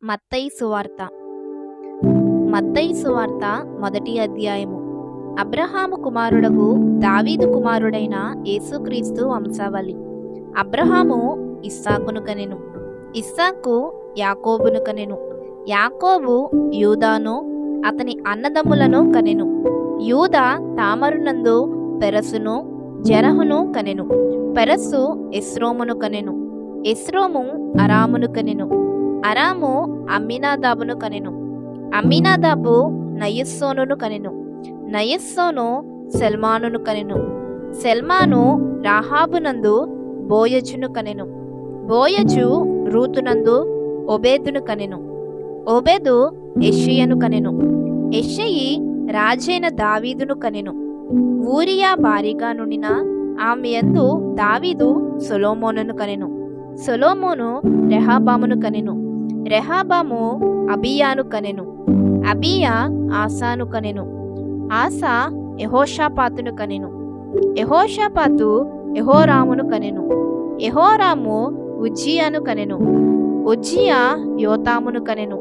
మత్తయి సువార్త మొదటి అధ్యాయము. అబ్రహాము కుమారుడగు దావీదు కుమారుడైన యేసుక్రీస్తు వంశావళి. అబ్రహాము ఇస్సాకును కనెను, ఇస్సాకు యాకోబును కనెను, యాకోబు యూదాను అతని అన్నదమ్ములను కనెను. యూదా తామరునందు పెరసును జెరహును కనెను. పెరస్సు ఎస్రోమును కనెను, ఎస్రోము అరామును కనెను, అరాము అమ్మినాదాబును కనెను, అమ్మినాదాబు నయస్సోనును కనెను, నయస్సోను సెల్మానును కనెను, సెల్మాను రాహాబునందు బోయజును కనెను, బోయజు రూతునందు ఒబేదును కనెను, ఒబేదు యెషయను కనెను, యెషయి రాజైన దావీదును కనెను. ఊరియా భార్యగా నుండిన ఆమె యందు దావీదు సొలొమోనును కనెను, సొలొమోను రెహాబామును కనెను, రెహాబాము అబీయాను కనెను, అబీయా ఆసాను కనెను, ఆసా యెహోషాపాతును కనెను, యెహోషాపాతు యెహోరామును కనెను, యెహోరాము ఉజ్జియాను కనెను, ఉజ్జియా యోతామును కనెను,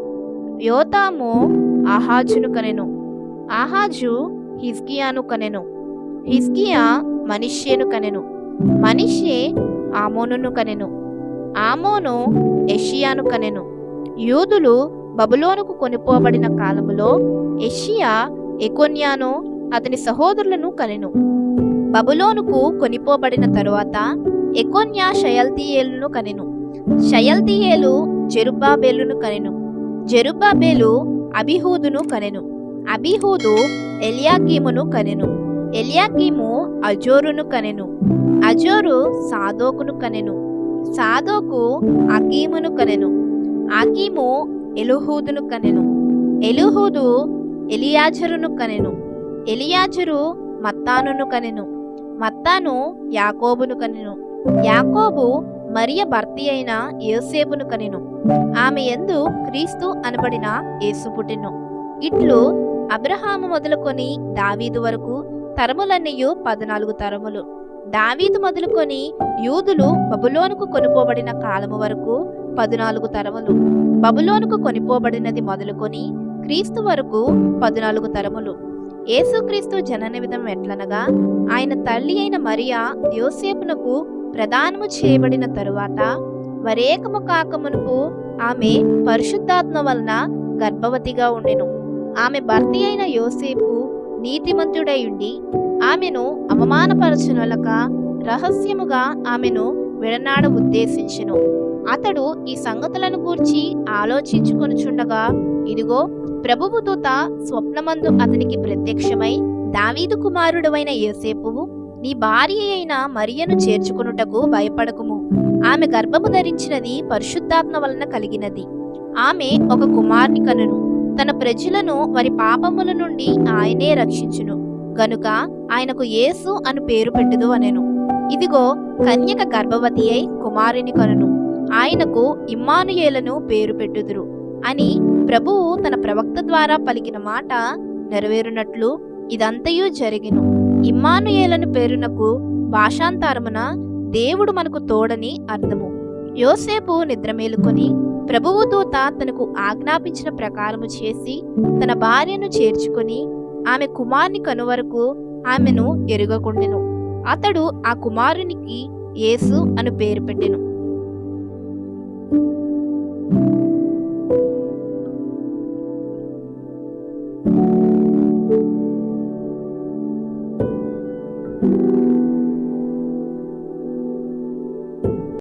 యోతాము ఆహాజును కనెను, ఆహాజు హిజ్కియాను కనెను, హిజ్కియా మనష్షేను కనెను, మనష్షే ఆమోనును కనెను, ఆమోను యెషయాను కనెను. యూదులు బబులోనుకు కొనిపోబడిన కాలములో యెషయా ఎకొన్యాను అతని సహోదరులను కనెను. బబులోనుకు కొనిపోబడిన తరువాత ఎకొన్యా షయల్తీయేలును కనెను, షయల్తీయేలు జెరుబ్బాబేలును కనెను, జెరుబ్బాబేలు అబీహూదును కనెను, అబీహూదు ఎల్యాకీమును కనెను, ఎల్యాకీము అజోరును కనెను, అజోరు సాదోకును కనెను, సాదోకు అకీమును కనెను, అకీము ఎలుహూదును కనెను, ఎలుహూదు ఎలియాజరును కనెను, ఎలియాజరు మత్తానును కనెను, మత్తాను యాకోబును కనెను, యాకోబు మరియ భర్త అయిన యోసేపును కనెను. ఆమె యందు క్రీస్తు అనబడిన యేసు పుట్టెను. ఇట్లు అబ్రహాము మొదలుకొని దావీదు వరకు తరములన్నయు 14 తరములు. దావీదు మొదలుకొని యూదులు బబులోనుకు కొనిపోబడిన కాలము వరకు 14 తరములు. బబులోనుకు కొనిపోబడినది మొదలుకొని క్రీస్తు వరకు 14 తరములు. యేసుక్రీస్తు జనన విధం ఎట్లనగా, ఆయన తల్లి అయిన మరియా యోసేపునకు ప్రదానము చేయబడిన తరువాత వరేకము కాకమునుపు ఆమె పరిశుద్ధాత్మ వలన గర్భవతిగా ఉండెను. ఆమె భర్త అయిన యోసేపు నీతిమంతుడై ఉండి ఆమెను అవమానపరచునలక రహస్యముగా ఆమెను విడనాడ ఉద్దేశించెను. అతడు ఈ సంగతులను గూర్చి ఆలోచించుకొనుచుండగా, ఇదిగో ప్రభువు దూత స్వప్నమందు అతనికి ప్రత్యక్షమై, దావీదు కుమారుడవైన యోసేపు, నీ భార్య అయిన మరియను చేర్చుకొనుటకు భయపడకుము. ఆమె గర్భము ధరించినది పరిశుద్ధాత్మ వలన కలిగినది. ఆమె ఒక కుమారుని కనును. తన ప్రజలను వారి పాపముల నుండి ఆయనే రక్షించును గనుక ఆయనకు యేసు అను పేరు పెట్టుదు అనెను. ఇదిగో కన్యక గర్భవతి అయి కుమారుని కనును. ఆయనకు ఇమ్మానుయేలను పేరు పెట్టుదురు అని ప్రభువు తన ప్రవక్త ద్వారా పలికిన మాట నెరవేరునట్లు ఇదంతయు జరిగెను. ఇమ్మానుయేలను పేరునకు భాషాంతరమున దేవుడు మనకు తోడని అర్థము. యోసేపు నిద్రమేలుకొని ప్రభువు దూత తనకు ఆజ్ఞాపించిన ప్రకారము చేసి తన భార్యను చేర్చుకొని ఆమె కుమారుని కనువరకు ఆమెను ఎరుగకుండెను. అతడు ఆ కుమారునికి యేసు అను పేరు పెట్టెను.